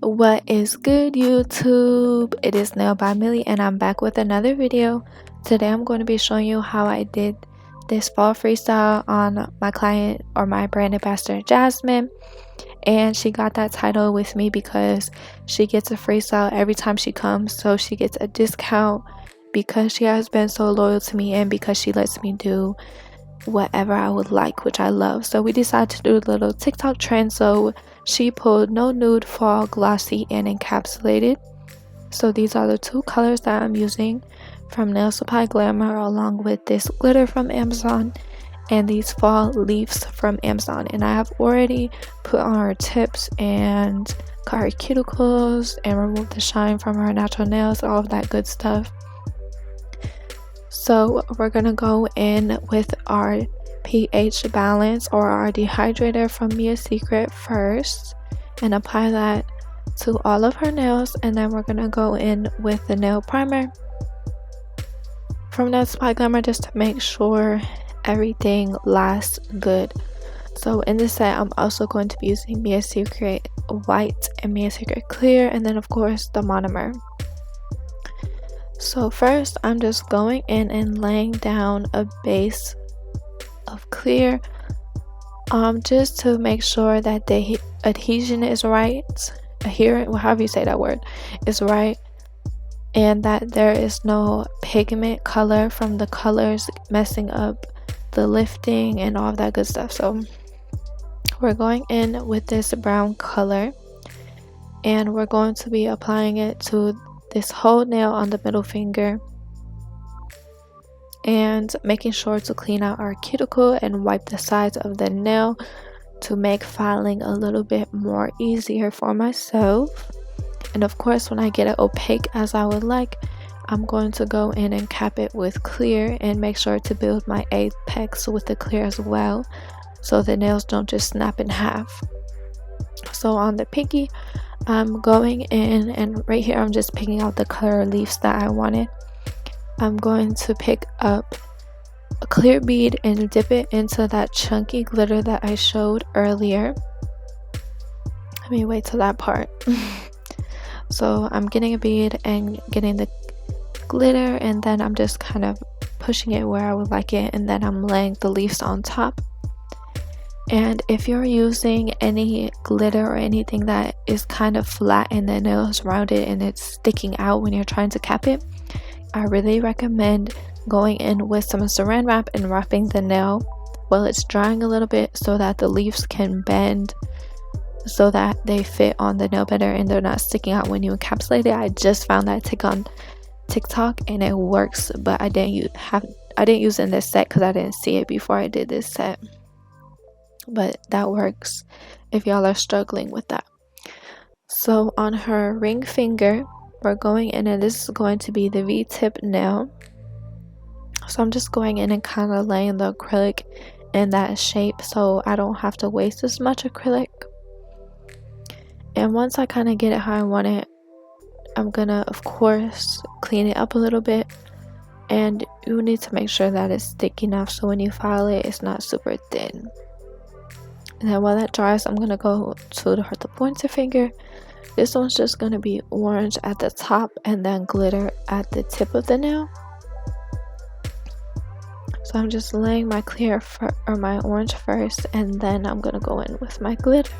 What is good, YouTube? It is NailedByMilly and I'm back with another video. Today I'm going to be showing you how I did this fall freestyle on my client or my brand ambassador Jasmine, and she got that title with me because she gets a freestyle every time she comes, so she gets a discount because she has been so loyal to me and because she lets me do whatever I would like, which I love. So we decided to do a little TikTok trend, so she pulled No Nude Fall Glossy and Encapsulated. So these are the two colors that I'm using from Nail Supply Glamour, along with this glitter from Amazon and these fall leaves from Amazon. And I have already put on her tips and cut her cuticles and removed the shine from her natural nails, all of that good stuff. So we're gonna go in with our pH balance or our dehydrator from Mia Secret first and apply that to all of her nails, and then we're gonna go in with the nail primer from Nail Supply Glamour just to make sure everything lasts good. So in this set I'm also going to be using Mia Secret White and Mia Secret Clear, and then of course the monomer. So first I'm just going in and laying down a base of clear, just to make sure that the adhesion is right, however you say that word, is right, and that there is no pigment color from the colors messing up the lifting and all of that good stuff. So we're going in with this brown color and we're going to be applying it to this whole nail on the middle finger and making sure to clean out our cuticle and wipe the sides of the nail to make filing a little bit more easier for myself. And of course, when I get it opaque as I would like, I'm going to go in and cap it with clear and make sure to build my apex with the clear as well, so the nails don't just snap in half. So on the pinky, I'm going in and right here I'm just picking out the color leaves that I wanted. I'm going to pick up a clear bead and dip it into that chunky glitter that I showed earlier. Let me wait till that part. So I'm getting a bead and getting the glitter, and then I'm just kind of pushing it where I would like it, and then I'm laying the leaves on top. And if you're using any glitter or anything that is kind of flat and the nail is rounded and it's sticking out when you're trying to cap it, I really recommend going in with some saran wrap and wrapping the nail while it's drying a little bit so that the leaves can bend so that they fit on the nail better and they're not sticking out when you encapsulate it. I just found that trick on TikTok and it works, but I didn't use it in this set because I didn't see it before I did this set. But that works if y'all are struggling with that. So on her ring finger, we're going in, and this is going to be the V-tip nail. So I'm just going in and kind of laying the acrylic in that shape so I don't have to waste as much acrylic. And once I kind of get it how I want it, I'm gonna of course clean it up a little bit, and you need to make sure that it's thick enough so when you file it, it's not super thin. And then while that dries, I'm gonna go to the pointer finger. This one's just gonna be orange at the top and then glitter at the tip of the nail. So I'm just laying my clear or my orange first, and then I'm gonna go in with my glitter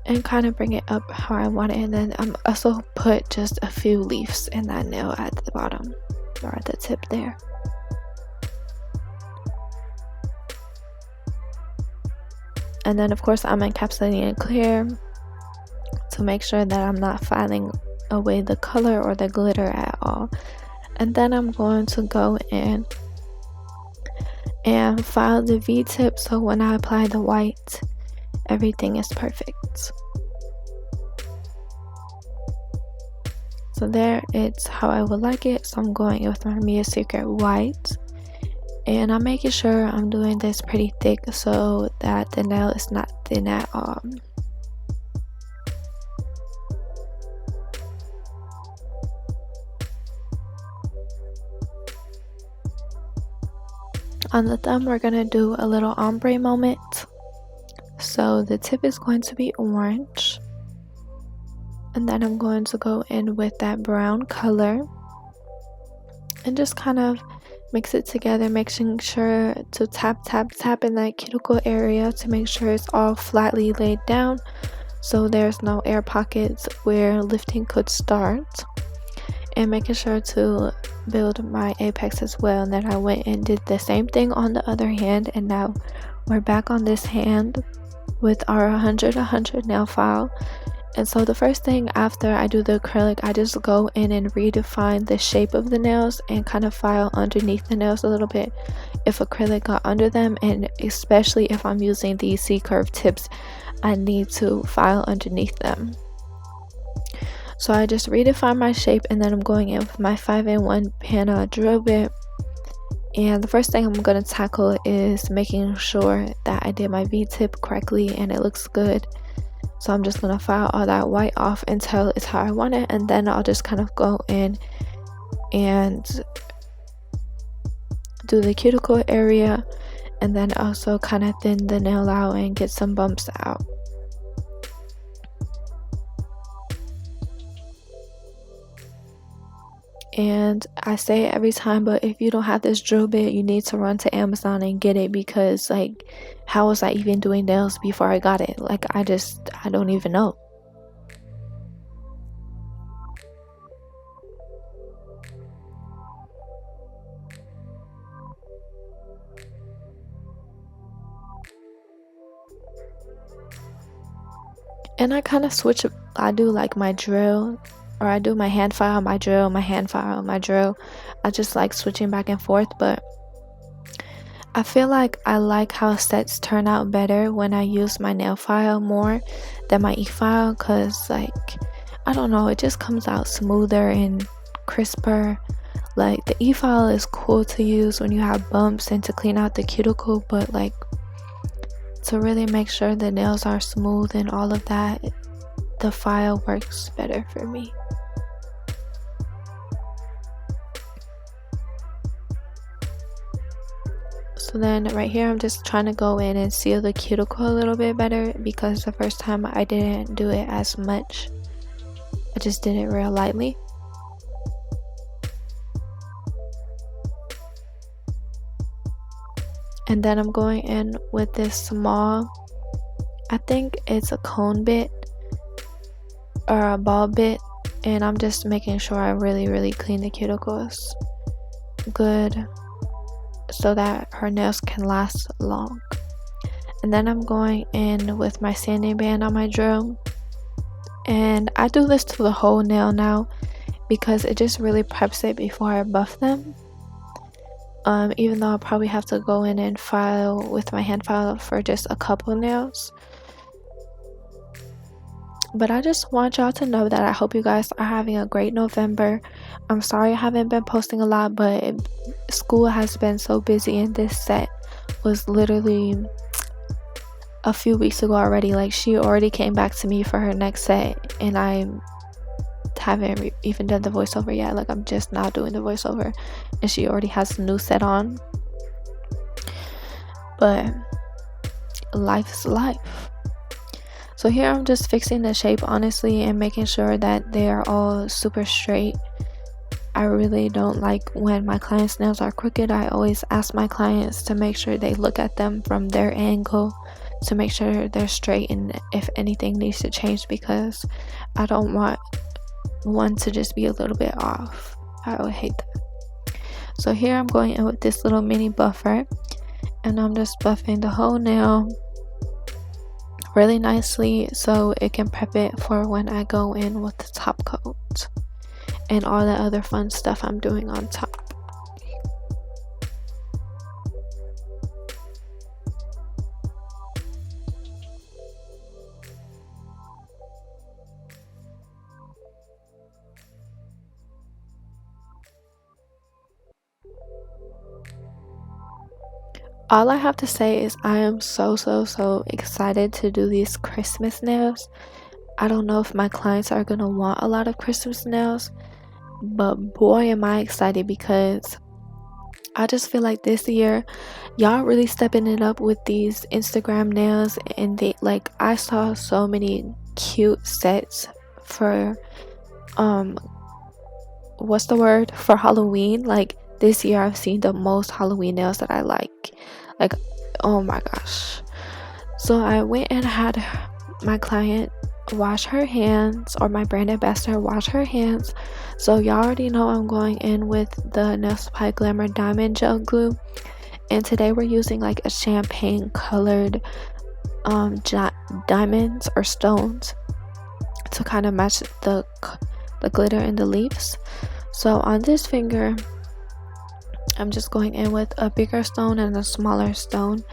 and kind of bring it up how I want it. And then I'm also put just a few leaves in that nail at the bottom or at the tip there. And then of course I'm encapsulating it clear to make sure that I'm not filing away the color or the glitter at all. And then I'm going to go in and file the V-tip so when I apply the white, everything is perfect. So there, it's how I would like it. So I'm going with my Mia Secret White, and I'm making sure I'm doing this pretty thick so that the nail is not thin at all. On the thumb, we're gonna do a little ombre moment. So the tip is going to be orange, And then I'm going to go in with that brown color and just kind of mix it together, making sure to tap in that cuticle area to make sure it's all flatly laid down so there's no air pockets where lifting could start, and making sure to build my apex as well. And then I went and did the same thing on the other hand, and now we're back on this hand with our 100 nail file. And so the first thing after I do the acrylic, I just go in and redefine the shape of the nails and kind of file underneath the nails a little bit if acrylic got under them, and especially if I'm using these C-curve tips, I need to file underneath them. So I just redefine my shape, and then I'm going in with my 5-in-1 panel drill bit. And the first thing I'm going to tackle is making sure that I did my V-tip correctly and it looks good. So I'm just going to file all that white off until it's how I want it, and then I'll just kind of go in and do the cuticle area, and then also kind of thin the nail out and get some bumps out. And I say it every time, but if you don't have this drill bit, you need to run to Amazon and get it, because like, how was I even doing nails before I got it? Like, I don't even know. And I kind of switch. I do like my drill, or I do my hand file, my drill, my hand file, my drill. I just like switching back and forth, but I feel like I like how sets turn out better when I use my nail file more than my e-file, because like, I don't know, it just comes out smoother and crisper. Like, the e-file is cool to use when you have bumps and to clean out the cuticle, but like, to really make sure the nails are smooth and all of that, the file works better for me. So then right here, I'm just trying to go in and seal the cuticle a little bit better, because the first time I didn't do it as much. I just did it real lightly. And then I'm going in with this small, I think it's a cone bit or a ball bit, and I'm just making sure I really clean the cuticles good so that her nails can last long. And then I'm going in with my sanding band on my drill, and I do this to the whole nail now because it just really preps it before I buff them. Even though I'll probably have to go in and file with my hand file for just a couple nails. But I just want y'all to know that I hope you guys are having a great November. I'm sorry I haven't been posting a lot, but school has been so busy, and this set was literally a few weeks ago already. Like, she already came back to me for her next set, and I haven't even done the voiceover yet. Like, I'm just now doing the voiceover, and she already has a new set on. But life is life. So here I'm just fixing the shape, honestly, and making sure that they are all super straight. I really don't like when my clients' nails are crooked. I always ask my clients to make sure they look at them from their angle to make sure they're straight, and if anything needs to change, because I don't want one to just be a little bit off. I would hate that. So here I'm going in with this little mini buffer, and I'm just buffing the whole nail really nicely so it can prep it for when I go in with the top coat and all the other fun stuff I'm doing on top. All I have to say is I am so excited to do these Christmas nails. I don't know if my clients are gonna want a lot of Christmas nails, but boy am I excited, because I just feel like this year y'all really stepping it up with these Instagram nails, and they, like, I saw so many cute sets for what's the word, for Halloween. Like this year I've seen the most Halloween nails that I like, oh my gosh. So I went and had my client wash her hands, or my brand ambassador wash her hands. So y'all already know I'm going in with the Nail Supply Glamour Diamond Gel Glue, and today we're using like a champagne colored diamonds or stones to kind of match the glitter in the leaves. So on this finger I'm just going in with a bigger stone and a smaller stone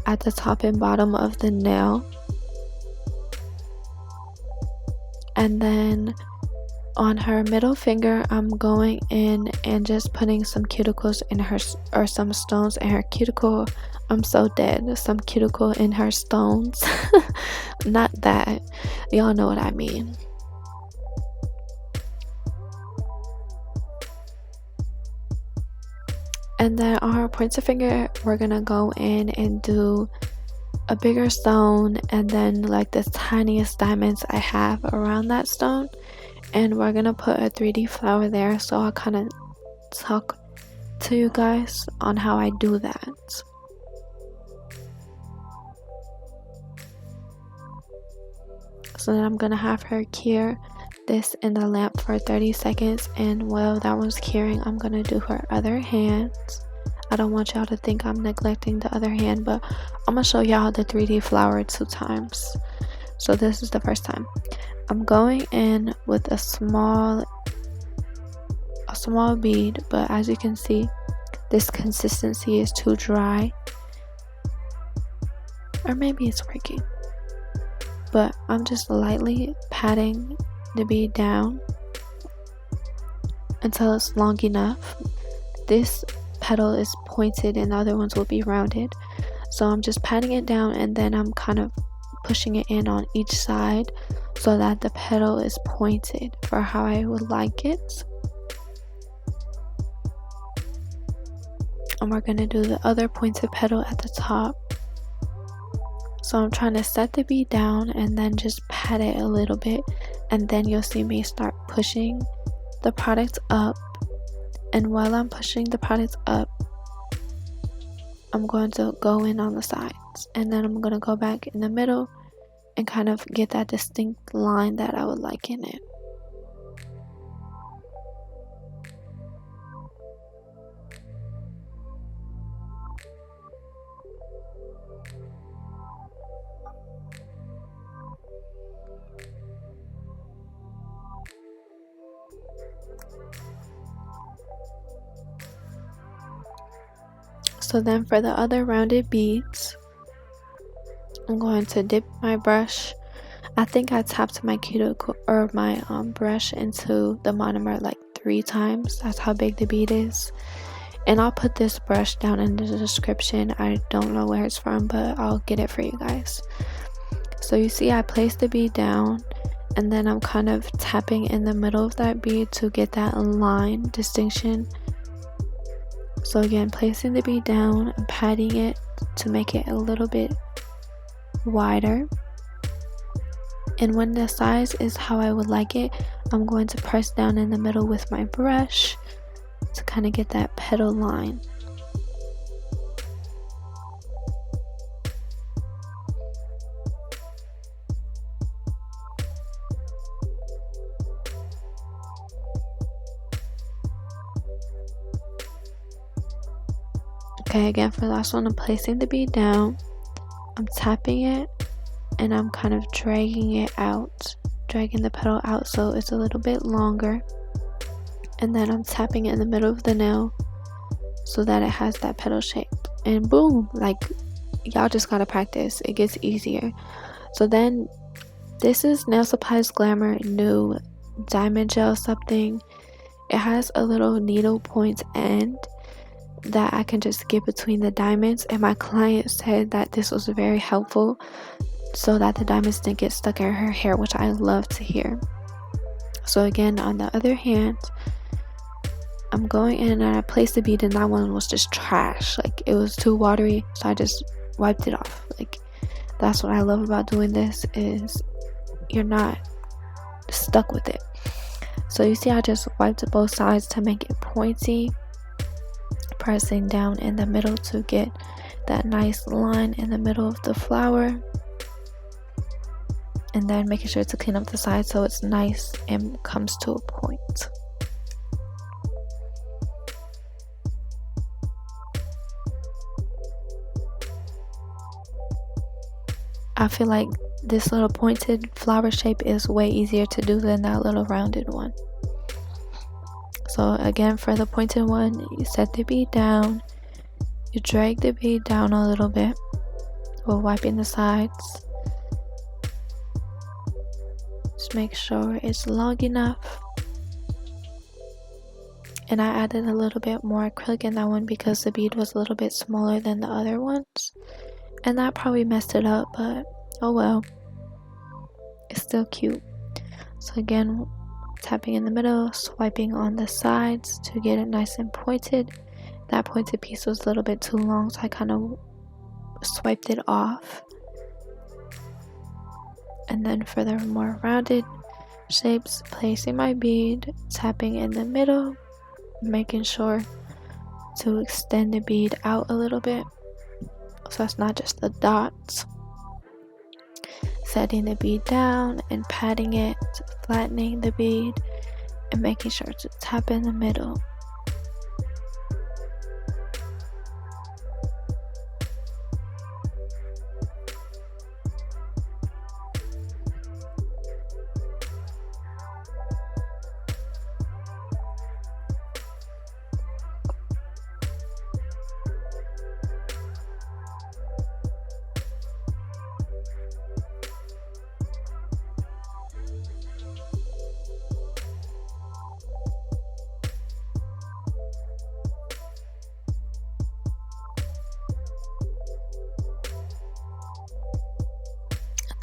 at the top and bottom of the nail. And then on her middle finger I'm going in and just putting some cuticles in her, or some stones in her cuticle. I'm so dead. Some cuticle in her stones. Not that. Y'all know what I mean. And then on her pointer finger, we're gonna go in and do a bigger stone and then like the tiniest diamonds I have around that stone. And we're gonna put a 3D flower there. So I'll kind of talk to you guys on how I do that. So then I'm gonna have her cure this in the lamp for 30 seconds, and while that one's curing I'm gonna do her other hand. I don't want y'all to think I'm neglecting the other hand, but I'm gonna show y'all the 3D flower 2 times. So this is the first time. I'm going in with a small bead, but as you can see this consistency is too dry, or maybe it's working, but I'm just lightly patting the bead down until it's long enough. This petal is pointed and the other ones will be rounded, so I'm just patting it down and then I'm kind of pushing it in on each side so that the petal is pointed for how I would like it. And we're going to do the other pointed petal at the top. So I'm trying to set the bead down and then just pat it a little bit, and then you'll see me start pushing the product up. And while I'm pushing the product up, I'm going to go in on the sides, and then I'm going to go back in the middle and kind of get that distinct line that I would like in it. So then for the other rounded beads, I'm going to dip my brush. I think I tapped my cuticle or my brush into the monomer like 3 times. That's how big the bead is. And I'll put this brush down in the description. I don't know where it's from, but I'll get it for you guys. So you see I placed the bead down, and then I'm kind of tapping in the middle of that bead to get that line distinction. So again, placing the bead down and patting it to make it a little bit wider. And when the size is how I would like it, I'm going to press down in the middle with my brush to kind of get that petal line. Okay, again for the last one, I'm placing the bead down, I'm tapping it, and I'm kind of dragging it out, dragging the petal out so it's a little bit longer. And then I'm tapping it in the middle of the nail so that it has that petal shape. And boom, like y'all just gotta practice, it gets easier. So then this is Nail Supply's Glamour new diamond gel something. It has a little needle point end that I can just get between the diamonds, and my client said that this was very helpful so that the diamonds didn't get stuck in her hair, which I love to hear. So again, on the other hand, I'm going in and I placed the bead, and that one was just trash. Like it was too watery, so I just wiped it off. Like that's what I love about doing this, is you're not stuck with it. So you see I just wiped both sides to make it pointy, pressing down in the middle to get that nice line in the middle of the flower, and then making sure to clean up the sides so it's nice and comes to a point. I feel like this little pointed flower shape is way easier to do than that little rounded one. So again, for the pointed one, you set the bead down, you drag the bead down a little bit while wiping the sides. Just make sure it's long enough. And I added a little bit more acrylic in that one because the bead was a little bit smaller than the other ones. And that probably messed it up, but oh well. It's still cute. So again, tapping in the middle, swiping on the sides to get it nice and pointed. That pointed piece was a little bit too long, so I kind of swiped it off. And then for the more rounded shapes, placing my bead, tapping in the middle, making sure to extend the bead out a little bit so it's not just the dots. Setting the bead down and patting it, flattening the bead, and making sure to tap in the middle.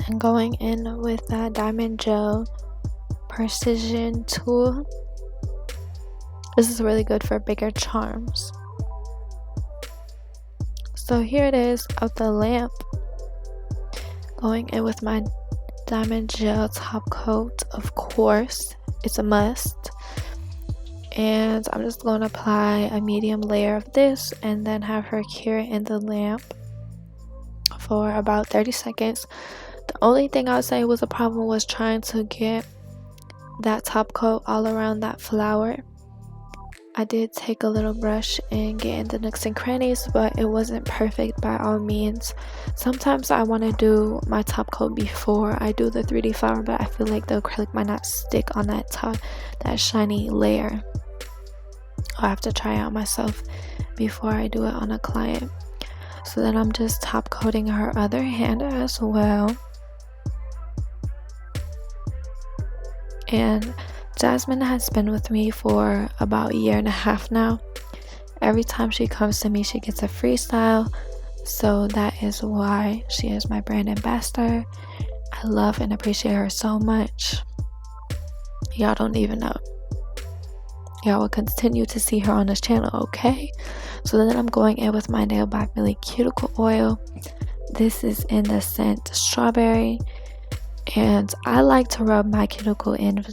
And going in with that diamond gel precision tool. This is really good for bigger charms. So here it is out the lamp. Going in with my diamond gel top coat, of course, it's a must. And I'm just going to apply a medium layer of this and then have her cure in the lamp for about 30 seconds. The only thing I would say was a problem was trying to get that top coat all around that flower. I did take a little brush and get in the nooks and crannies, but it wasn't perfect by all means. Sometimes I want to do my top coat before I do the 3D flower, but I feel like the acrylic might not stick on that top, that shiny layer. I'll have to try out myself before I do it on a client. So then I'm just top coating her other hand as well. And Jasmine has been with me for about a year and a half now. Every time she comes to me, she gets a freestyle. So that is why she is my brand ambassador. I love and appreciate her so much. Y'all don't even know. Y'all will continue to see her on this channel, okay? So then I'm going in with my NailedByMilly cuticle oil. This is in the scent strawberry. And I like to rub my cuticle in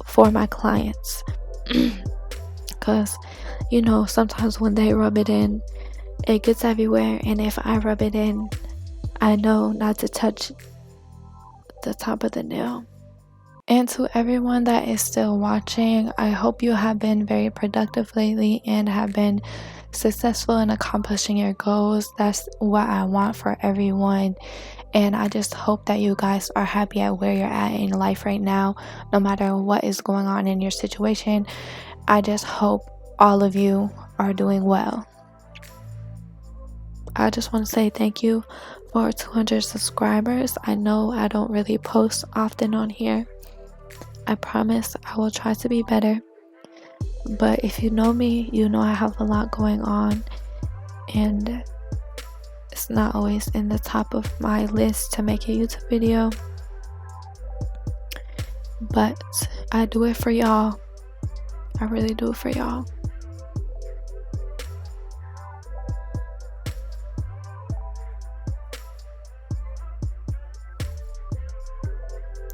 for my clients. Because, you know, sometimes when they rub it in, it gets everywhere. And if I rub it in, I know not to touch the top of the nail. And to everyone that is still watching, I hope you have been very productive lately and have been successful in accomplishing your goals. That's what I want for everyone. And I just hope that you guys are happy at where you're at in life right now, no matter what is going on in your situation. I just hope all of you are doing well. I just want to say thank you for 200 subscribers. I know I don't really post often on here. I promise I will try to be better. But if you know me, you know I have a lot going on. And it's not always in the top of my list to make a YouTube video. But I do it for y'all. I really do it for y'all.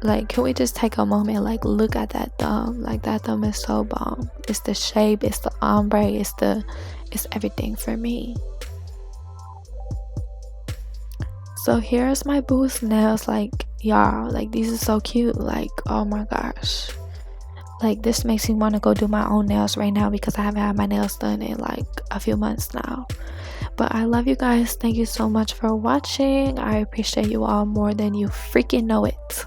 Like, can we just take a moment, like, look at that thumb? Like, that thumb is so bomb. It's the shape, it's the ombre, it's everything for me. So here's my boo's nails. Like, y'all, like, these are so cute. Like, oh my gosh, like, this makes me want to go do my own nails right now, because I haven't had my nails done in like a few months now. But I love you guys. Thank you so much for watching. I appreciate you all more than you freaking know it.